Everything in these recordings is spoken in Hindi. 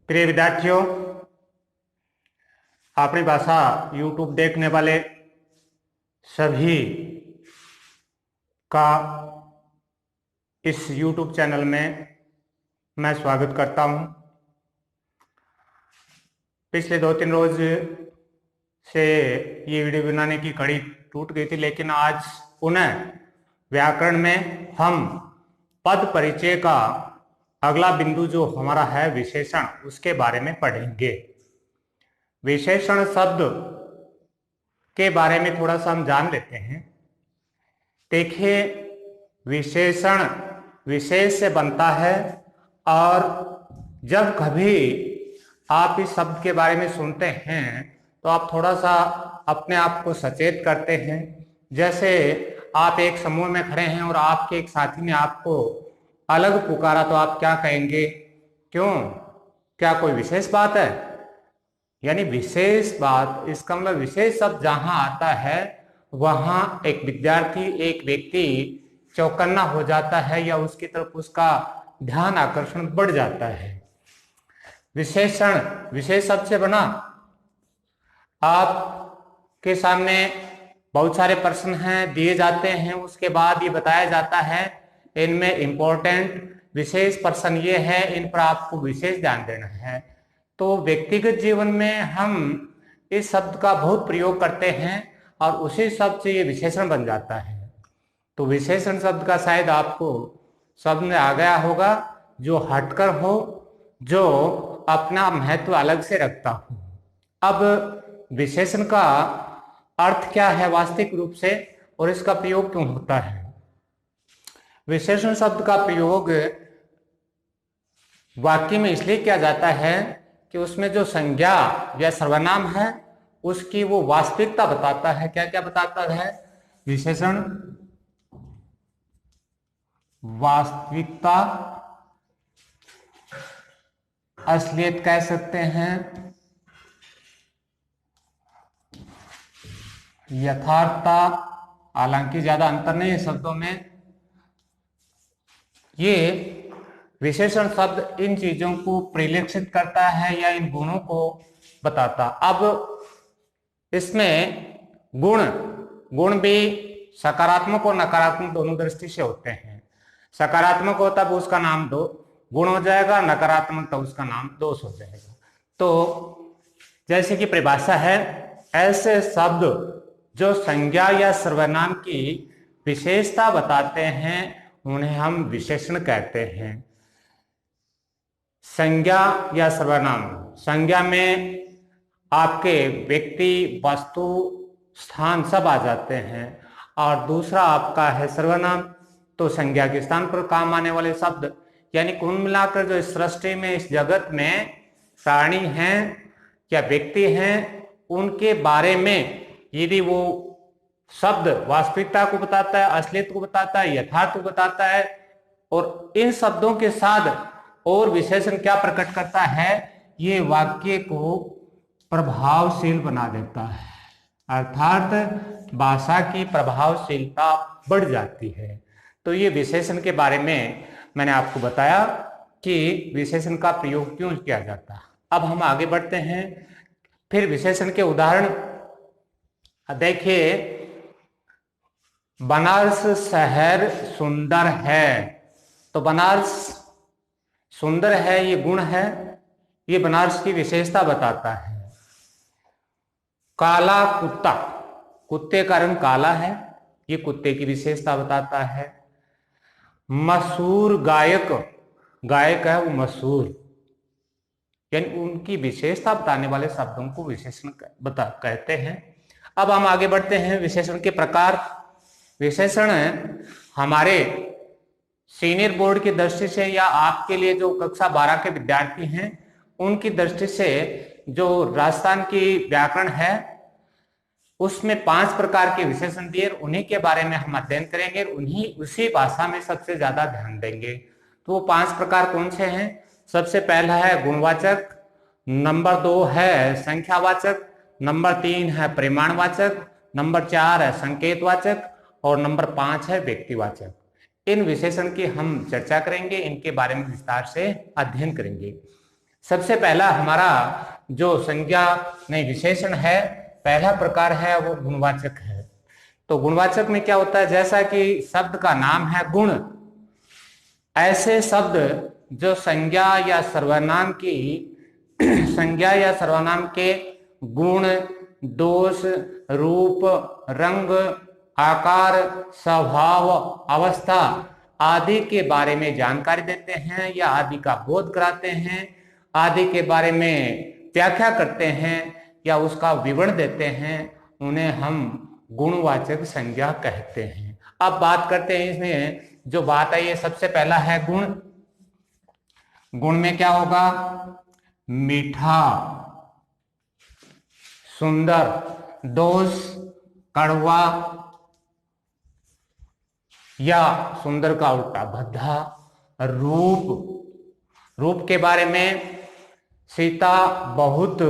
प्रिय विद्यार्थियों, अपनी भाषा YouTube देखने वाले सभी का इस YouTube चैनल में मैं स्वागत करता हूं। पिछले 2-3 रोज से ये वीडियो बनाने की कड़ी टूट गई थी, लेकिन आज पुनः व्याकरण में हम पद परिचय का अगला बिंदु जो हमारा है विशेषण, उसके बारे में पढ़ेंगे। विशेषण शब्द के बारे में थोड़ा सा हम जान लेते हैं। देखिए, विशेषण विशेष से बनता है, और जब कभी आप इस शब्द के बारे में सुनते हैं तो आप थोड़ा सा अपने आप को सचेत करते हैं। जैसे आप एक समूह में खड़े हैं और आपके एक साथी ने आपको अलग पुकारा, तो आप क्या कहेंगे? क्यों? क्या कोई विशेष बात है? यानी विशेष बात, इसका मतलब विशेष शब्द जहां आता है वहां एक विद्यार्थी, एक व्यक्ति चौकन्ना हो जाता है या उसकी तरफ उसका ध्यान आकर्षण बढ़ जाता है। विशेषण विशेष शब्द से बना। आपके सामने बहुत सारे प्रश्न हैं, दिए जाते हैं, उसके बाद ये बताया जाता है इनमें इंपॉर्टेंट विशेष प्रश्न ये है, इन पर आपको विशेष ध्यान देना है। तो व्यक्तिगत जीवन में हम इस शब्द का बहुत प्रयोग करते हैं और उसी शब्द से ये विशेषण बन जाता है। तो विशेषण शब्द का शायद आपको शब्द में आ गया होगा, जो हटकर हो, जो अपना महत्व अलग से रखता हो। अब विशेषण का अर्थ क्या है वास्तविक रूप से, और इसका प्रयोग क्यों होता है? विशेषण शब्द का प्रयोग वाक्य में इसलिए किया जाता है कि उसमें जो संज्ञा या सर्वनाम है उसकी वो वास्तविकता बताता है। क्या क्या बताता है? विशेषण वास्तविकता, असलियत कह सकते हैं, यथार्थता, हालांकि ज्यादा अंतर नहीं है शब्दों में। ये विशेषण शब्द इन चीजों को परिलक्षित करता है या इन गुणों को बताता। अब इसमें गुण भी सकारात्मक और नकारात्मक दोनों दृष्टि से होते हैं। सकारात्मक हो तब उसका नाम दो गुण हो जाएगा, नकारात्मक तब उसका नाम दोष हो जाएगा। तो जैसे कि परिभाषा है, ऐसे शब्द जो संज्ञा या सर्वनाम की विशेषता बताते हैं उन्हें हम विशेषण कहते हैं। संज्ञा या सर्वनाम, संज्ञा में आपके व्यक्ति, वस्तु, स्थान सब आ जाते हैं, और दूसरा आपका है सर्वनाम, तो संज्ञा के स्थान पर काम आने वाले शब्द। यानी कुल मिलाकर जो इस सृष्टि में, इस जगत में प्राणी हैं या व्यक्ति हैं, उनके बारे में यदि वो शब्द वास्तविकता को बताता है, असलियत को बताता है, यथार्थ को बताता है, और इन शब्दों के साथ और विशेषण क्या प्रकट करता है, ये वाक्य को प्रभावशील बना देता है। अर्थात भाषा की प्रभावशीलता बढ़ जाती है। तो ये विशेषण के बारे में मैंने आपको बताया कि विशेषण का प्रयोग क्यों किया जाता है। अब हम आगे बढ़ते हैं। फिर विशेषण के उदाहरण देखिए। बनारस शहर सुंदर है, तो बनारस सुंदर है, ये गुण है, ये बनारस की विशेषता बताता है। काला कुत्ता, कुत्ते का रंग काला है, ये कुत्ते की विशेषता बताता है। मशहूर गायक, गायक है वो मशहूर, यानी उनकी विशेषता बताने वाले शब्दों को विशेषण कहते हैं। अब हम आगे बढ़ते हैं। विशेषण के प्रकार। विशेषण हमारे सीनियर बोर्ड की दृष्टि से या आपके लिए जो कक्षा 12 के विद्यार्थी हैं उनकी दृष्टि से, जो राजस्थान की व्याकरण है उसमें 5 प्रकार के विशेषण दिए, उन्हीं के बारे में हम अध्ययन करेंगे, उसी भाषा में सबसे ज्यादा ध्यान देंगे। तो वो 5 प्रकार कौन से हैं? सबसे पहला है गुणवाचक, नंबर 2 है संख्यावाचक, नंबर 3 है परिमाणवाचक, नंबर 4 है संकेतवाचक, और नंबर 5 है व्यक्तिवाचक। इन विशेषण की हम चर्चा करेंगे, इनके बारे में विस्तार से अध्ययन करेंगे। सबसे पहला हमारा जो संज्ञा नहीं विशेषण है, पहला प्रकार है वो गुणवाचक है। तो गुणवाचक में क्या होता है, जैसा कि शब्द का नाम है गुण, ऐसे शब्द जो संज्ञा या सर्वनाम की संज्ञा या सर्वनाम के गुण, दोष, रूप, रंग, आकार, स्वभाव, अवस्था आदि के बारे में जानकारी देते हैं या आदि का बोध कराते हैं, आदि के बारे में व्याख्या करते हैं या उसका विवरण देते हैं, उन्हें हम गुणवाचक संज्ञा कहते हैं। अब बात करते हैं इसमें जो बात है, ये सबसे पहला है गुण। गुण में क्या होगा, मीठा, सुंदर। दोष, कड़वा या सुंदर का उल्टा भद्दा। रूप, रूप के बारे में सीता बहुत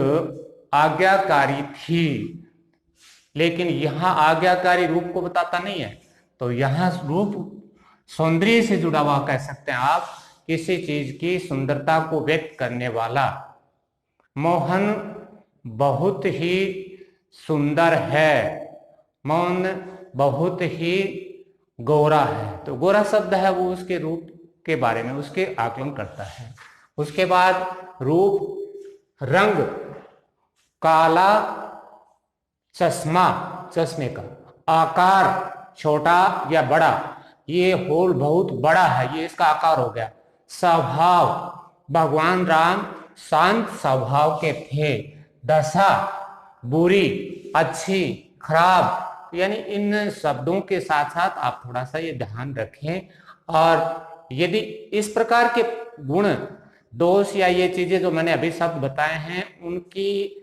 आज्ञाकारी थी, लेकिन यहां आज्ञाकारी रूप को बताता नहीं है, तो यहां रूप सौंदर्य से जुड़ा हुआ कह सकते हैं आप, किसी चीज की सुंदरता को व्यक्त करने वाला। मोहन बहुत ही सुंदर है, मोहन बहुत ही गोरा है। तो गोरा शब्द है वो उसके रूप के बारे में उसके आकलन करता है। उसके बाद रूप, रंग, काला चश्मा, चश्मे का। आकार, छोटा या बड़ा, ये होल बहुत बड़ा है, ये इसका आकार हो गया। स्वभाव, भगवान राम शांत स्वभाव के थे। दशा, बुरी, अच्छी, खराब। यानी इन शब्दों के साथ साथ आप थोड़ा सा ये ध्यान रखें, और यदि इस प्रकार के गुण, दोष या ये चीजें जो मैंने अभी शब्द बताए हैं उनकी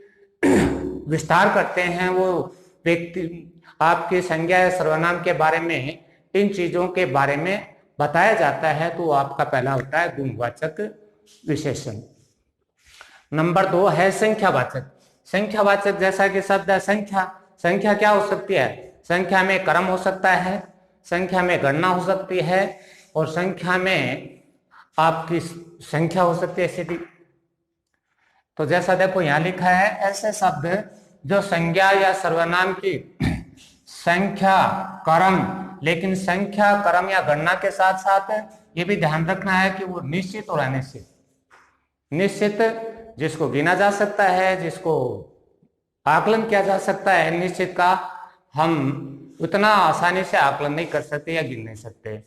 विस्तार करते हैं, वो व्यक्ति आपके संज्ञा या सर्वनाम के बारे में, इन चीजों के बारे में बताया जाता है, तो आपका पहला होता है गुणवाचक विशेषण। नंबर 2 है संख्यावाचक। संख्यावाचक जैसा कि शब्द है संख्या, संख्या क्या हो सकती है, संख्या में क्रम हो सकता है, संख्या में गणना हो सकती है, और संख्या में आपकी संख्या हो सकती है स्थिति। तो जैसा देखो यहां लिखा है, ऐसे शब्द जो संज्ञा या सर्वनाम की संख्या, क्रम, लेकिन संख्या, क्रम या गणना के साथ साथ ये भी ध्यान रखना है कि वो निश्चित और अनिश्चित। निश्चित जिसको गिना जा सकता है, जिसको आकलन किया जा सकता है, निश्चित का हम उतना आसानी से आकलन नहीं कर सकते या गिन नहीं सकते।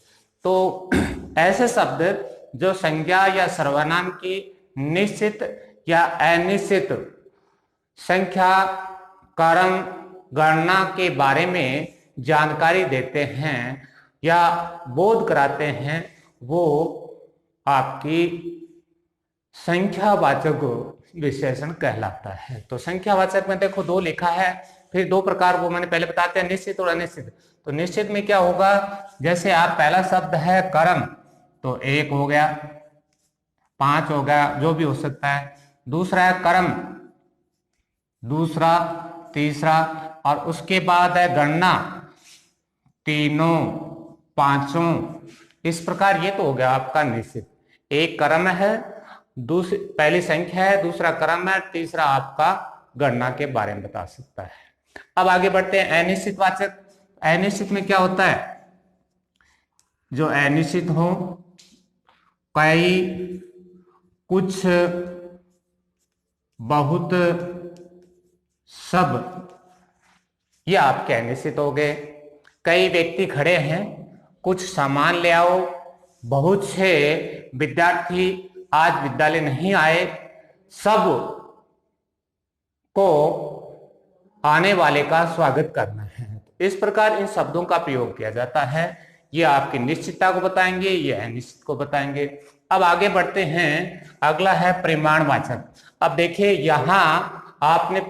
तो ऐसे शब्द जो संज्ञा या सर्वनाम की निश्चित या अनिश्चित संख्या, क्रम, गणना के बारे में जानकारी देते हैं या बोध कराते हैं, वो आपकी संख्यावाचक विशेषण कहलाता है। तो संख्यावाचक में देखो 2 लिखा है, फिर 2 प्रकार वो मैंने पहले बताते हैं, निश्चित और अनिश्चित। तो निश्चित में क्या होगा, जैसे आप पहला शब्द है कर्म, तो 1 हो गया, 5 हो गया, जो भी हो सकता है। दूसरा है कर्म, दूसरा, तीसरा, और उसके बाद है गणना, तीनों, पांचों। इस प्रकार ये तो हो गया आपका निश्चित। एक कर्म है, दूसरी पहली संख्या है, दूसरा कर्म है, तीसरा आपका गणना के बारे में बता सकता है। अब आगे बढ़ते हैं अनिश्चित वाचक। अनिश्चित में क्या होता है, जो अनिश्चित हो, कई, कुछ, बहुत, सब, ये आपके अनिश्चित हो गए। कई व्यक्ति खड़े हैं, कुछ सामान ले आओ, बहुत से विद्यार्थी आज विद्यालय नहीं आए, सब को आने वाले का स्वागत करना है। इस प्रकार इन शब्दों का प्रयोग किया जाता है। ये आपकी निश्चितता को बताएंगे, ये अनिश्चित को बताएंगे। अब आगे बढ़ते हैं, अगला है परिमाणवाचक। अब देखिए यहां आपने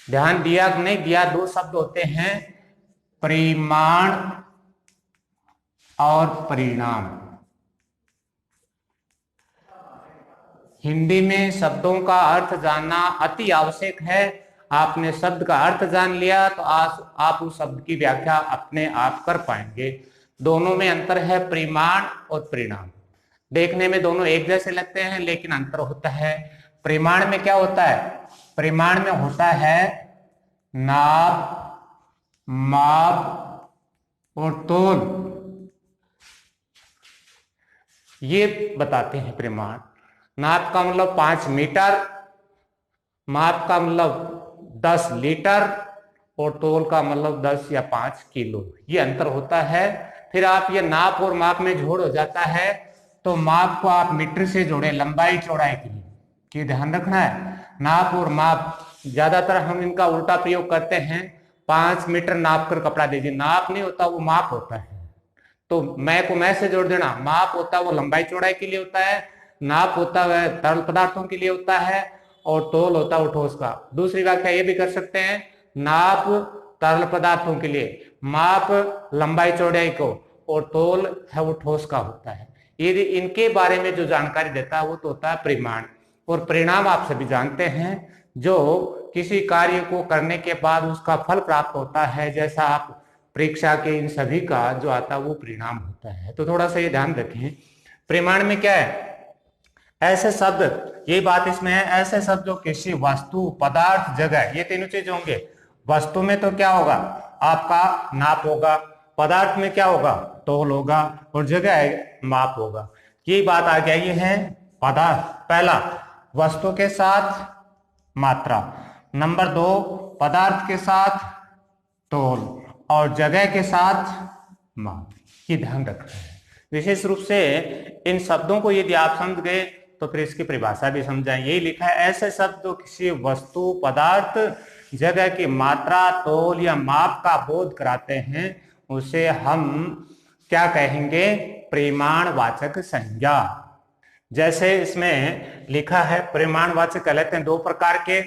ध्यान दिया नहीं दिया, 2 शब्द होते हैं, परिमाण और परिणाम। हिंदी में शब्दों का अर्थ जानना अति आवश्यक है। आपने शब्द का अर्थ जान लिया तो आप उस शब्द की व्याख्या अपने आप कर पाएंगे। दोनों में अंतर है परिमाण और परिणाम। देखने में दोनों एक जैसे लगते हैं लेकिन अंतर होता है। परिमाण में क्या होता है? परिमाण में होता है नाप, माप और तोल, ये बताते हैं परिमाण। नाप का मतलब 5 मीटर, माप का मतलब 10 लीटर और तोल का मतलब 10 या 5 किलो, ये अंतर होता है। फिर आप ये नाप और माप में जोड़ हो जाता है तो माप को आप मीटर से जोड़े लंबाई चौड़ाई के लिए, कि ध्यान रखना है। नाप और माप ज्यादातर हम इनका उल्टा प्रयोग करते हैं, 5 मीटर नाप कर कपड़ा दीजिए, नाप नहीं होता वो माप होता है। तो मैं को मैं से जोड़ देना, माप होता है वो लंबाई चौड़ाई के लिए होता है, नाप होता है तरल पदार्थों के लिए होता है और तोल होता है वो ठोस का। दूसरी व्याख्या ये भी कर सकते हैं, नाप तरल पदार्थों के लिए, माप लंबाई चौड़ाई को और तोल है वो ठोस का होता है। यदि इनके बारे में जो जानकारी देता है वो तो होता है परिमाण। और परिणाम आप सभी जानते हैं, जो किसी कार्य को करने के बाद उसका फल प्राप्त होता है, जैसा आप परीक्षा के इन सभी का जो आता है वो परिणाम होता है। तो थोड़ा सा ये ध्यान रखें, परिमाण में क्या है, ऐसे शब्द, ये बात इसमें है, ऐसे शब्द जो किसी वस्तु, पदार्थ, जगह, ये तीनों चीज होंगे। वस्तु में तो क्या होगा, आपका नाप होगा, पदार्थ में क्या होगा, तोल होगा, और जगह माप होगा। ये बात आ गया, ये है पदार्थ। पहला, वस्तु के साथ मात्रा। नंबर 2, पदार्थ के साथ तोल और जगह के साथ माप। ये ध्यान रखना है विशेष रूप से। इन शब्दों को यदि आप समझ गए तो फिर इसकी परिभाषा भी समझाएं। यही लिखा है, ऐसे शब्द जो किसी वस्तु, पदार्थ, जगह की मात्रा, तोल या माप का बोध कराते हैं उसे हम क्या कहेंगे, परिमाणवाचक संज्ञा। जैसे इसमें लिखा है, परिमाणवाचक कहलाते हैं 2 प्रकार के।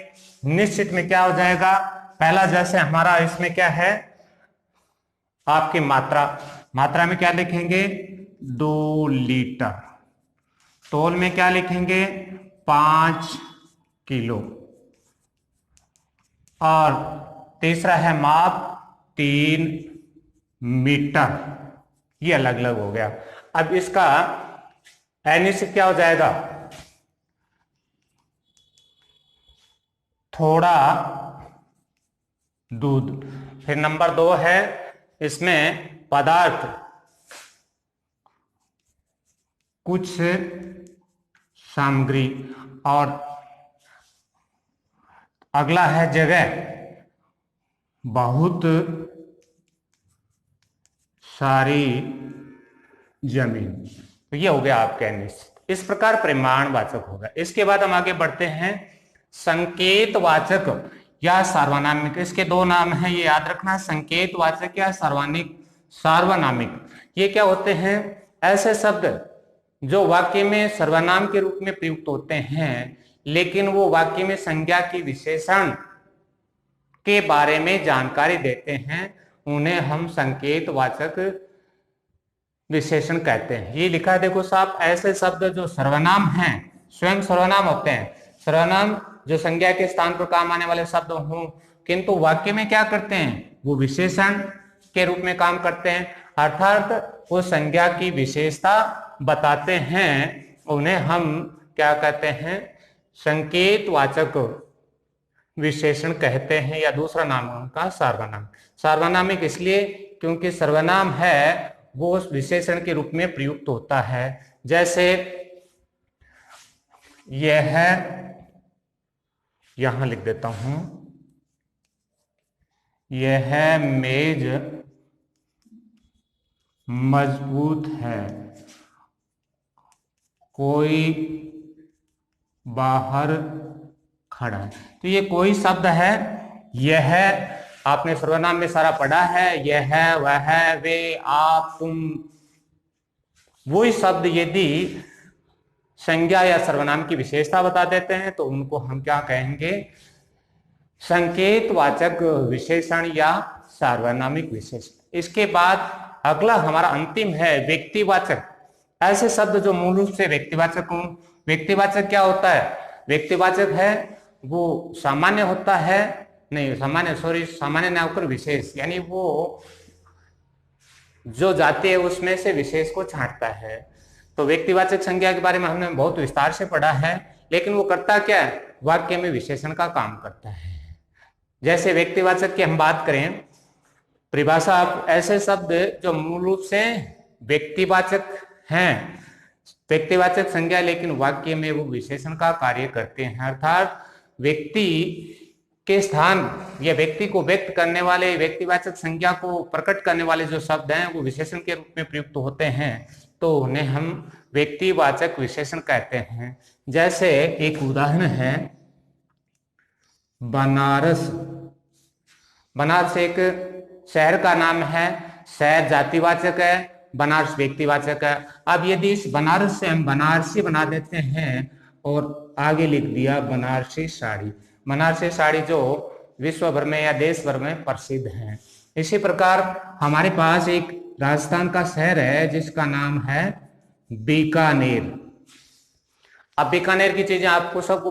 निश्चित में क्या हो जाएगा, पहला जैसे हमारा इसमें क्या है, आपकी मात्रा, मात्रा में क्या लिखेंगे, 2 लीटर। तोल में क्या लिखेंगे, 5 किलो। और तीसरा है माप, 3 मीटर। ये अलग अलग हो गया। अब इसका अनिश्चित क्या हो जाएगा, थोड़ा दूध। फिर नंबर 2 है इसमें पदार्थ, कुछ सामग्री। और अगला है जगह, बहुत सारी जमीन। तो ये हो गया आपके निश्चित। इस प्रकार परिमाणवाचक होगा। इसके बाद हम आगे बढ़ते हैं, संकेतवाचक या सार्वनामिक। इसके 2 नाम हैं, ये याद रखना, संकेतवाचक या सार्वनामिक। ये क्या होते हैं, ऐसे शब्द जो वाक्य में सर्वनाम के रूप में प्रयुक्त होते हैं लेकिन वो वाक्य में संज्ञा की विशेषण के बारे में जानकारी देते हैं, उन्हें हम संकेतवाचक विशेषण कहते हैं। ये लिखा है देखो साहब, ऐसे शब्द जो सर्वनाम हैं, स्वयं सर्वनाम होते हैं। सर्वनाम जो संज्ञा के स्थान पर काम आने वाले शब्द हों, किंतु वाक्य में क्या करते हैं, वो विशेषण के रूप में काम करते हैं, अर्थात वो संज्ञा की विशेषता बताते हैं, उन्हें हम क्या कहते हैं, संकेतवाचक विशेषण कहते हैं, या दूसरा नाम उनका सार्वनाम। सार्वनामिक इसलिए क्योंकि सर्वनाम है वो उस विशेषण के रूप में प्रयुक्त होता है। जैसे यह है, यहां लिख देता हूं, यह मेज मजबूत है, कोई बाहर खड़ा है। तो ये कोई शब्द है, यह आपने सर्वनाम में सारा पढ़ा है, यह है, वह है, वे, आप, तुम। वही शब्द यदि संज्ञा या सर्वनाम की विशेषता बता देते हैं तो उनको हम क्या कहेंगे, संकेतवाचक विशेषण या सार्वनामिक विशेषण। इसके बाद अगला हमारा अंतिम है व्यक्तिवाचक। ऐसे शब्द जो मूल रूप से व्यक्तिवाचक हों। व्यक्तिवाचक क्या होता है, व्यक्तिवाचक है वो सामान्य होता है, नहीं सामान्य ना होकर विशेष, यानी वो जो जाति है उसमें से विशेष को छांटता है। तो व्यक्तिवाचक संज्ञा के बारे में हमने बहुत विस्तार से पढ़ा है, लेकिन वो करता क्या है, वाक्य में विशेषण का काम करता है। जैसे व्यक्तिवाचक की हम बात करें, परिभाषा ऐसे शब्द जो मूल रूप से व्यक्तिवाचक हैं, व्यक्तिवाचक संज्ञा, लेकिन वाक्य में वो विशेषण का कार्य करते हैं। अर्थात व्यक्ति के स्थान या व्यक्ति को व्यक्त करने वाले, व्यक्तिवाचक संज्ञा को प्रकट करने वाले जो शब्द हैं वो विशेषण के रूप में प्रयुक्त होते हैं, तो उन्हें हम व्यक्तिवाचक विशेषण कहते हैं। जैसे एक उदाहरण है बनारस। बनारस एक शहर का नाम है, शहर जातिवाचक है, बनारस व्यक्तिवाचक है। अब यदि इस बनारस से हम बनारसी बना देते हैं और आगे लिख दिया बनारसी साड़ी, बनारसी साड़ी जो विश्व भर में या देश भर में प्रसिद्ध है। इसी प्रकार हमारे पास एक राजस्थान का शहर है जिसका नाम है बीकानेर। अब बीकानेर की चीजें आपको सबको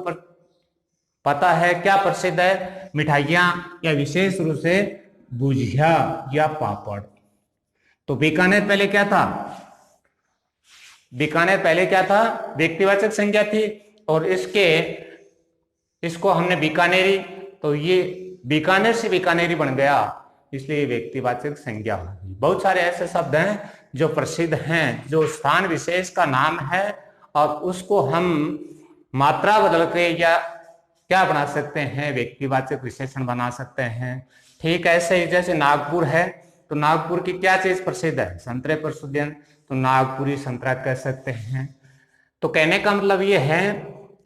पता है, क्या प्रसिद्ध है, मिठाइयां या विशेष रूप से भुजिया या पापड़। तो बीकानेर पहले क्या था, बीकानेर पहले क्या था, व्यक्तिवाचक संज्ञा थी, और इसको हमने बीकानेरी, तो ये बीकानेर से बीकानेरी बन गया, इसलिए व्यक्तिवाचक संज्ञा होगी। बहुत सारे ऐसे शब्द हैं जो प्रसिद्ध हैं, जो स्थान विशेष का नाम है, और उसको हम मात्रा बदल के या क्या बना सकते हैं, व्यक्तिवाचक विशेषण बना सकते हैं। ठीक ऐसे ही जैसे नागपुर है, तो नागपुर की क्या चीज प्रसिद्ध है, संतरे प्रसिद्ध हैं, तो नागपुरी संतरा कह सकते हैं। तो कहने का मतलब ये है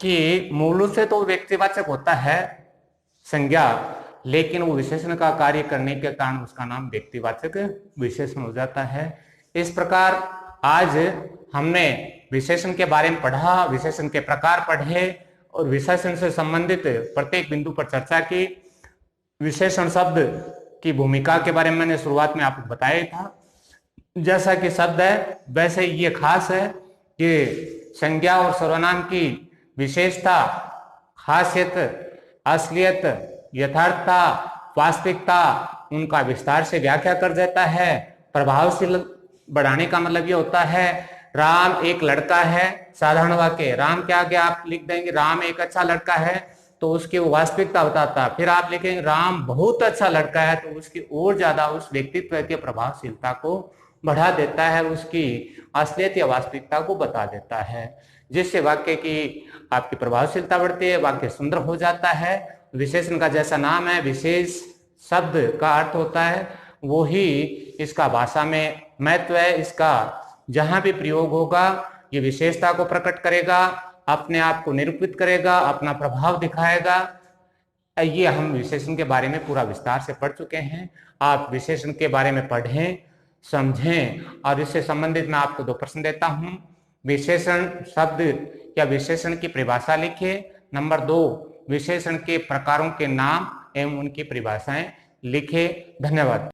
कि मूल रूप से तो व्यक्तिवाचक होता है संज्ञा, लेकिन वो विशेषण का कार्य करने के कारण उसका नाम व्यक्तिवाचक विशेषण हो जाता है। इस प्रकार आज हमने विशेषण के बारे में पढ़ा, विशेषण के प्रकार पढ़े और विशेषण से संबंधित प्रत्येक बिंदु पर चर्चा की। विशेषण शब्द की भूमिका के बारे में मैंने शुरुआत में आपको बताया था। जैसा कि शब्द है वैसे ये खास है कि संज्ञा और सर्वनाम की विशेषता, खासियत, असलियत, यथार्थता, वास्तविकता, उनका विस्तार से व्याख्या कर देता है। प्रभावशील बढ़ाने का मतलब ये होता है, राम एक लड़का है, साधारण वाक्य, राम के आगे आप लिख देंगे राम एक अच्छा लड़का है, तो उसकी वो वास्तविकता बताता। फिर आप लिखेंगे राम बहुत अच्छा लड़का है, तो उसकी और ज्यादा उस व्यक्तित्व के प्रभावशीलता को बढ़ा देता है, उसकी असलियत या वास्तविकता को बता देता है, जिससे वाक्य की आपकी प्रभावशीलता बढ़ती है, वाक्य सुंदर हो जाता है। विशेषण का जैसा नाम है, विशेष शब्द का अर्थ होता है, वो ही इसका भाषा में महत्व है। इसका जहां भी प्रयोग होगा ये विशेषता को प्रकट करेगा, अपने आप को निरूपित करेगा, अपना प्रभाव दिखाएगा। ये हम विशेषण के बारे में पूरा विस्तार से पढ़ चुके हैं। आप विशेषण के बारे में पढ़ें, समझें, और इससे संबंधित मैं आपको 2 प्रश्न देता हूं। विशेषण शब्द या विशेषण की परिभाषा लिखिए। नंबर 2, विशेषण के प्रकारों के नाम एवं उनकी परिभाषाएं लिखे। धन्यवाद।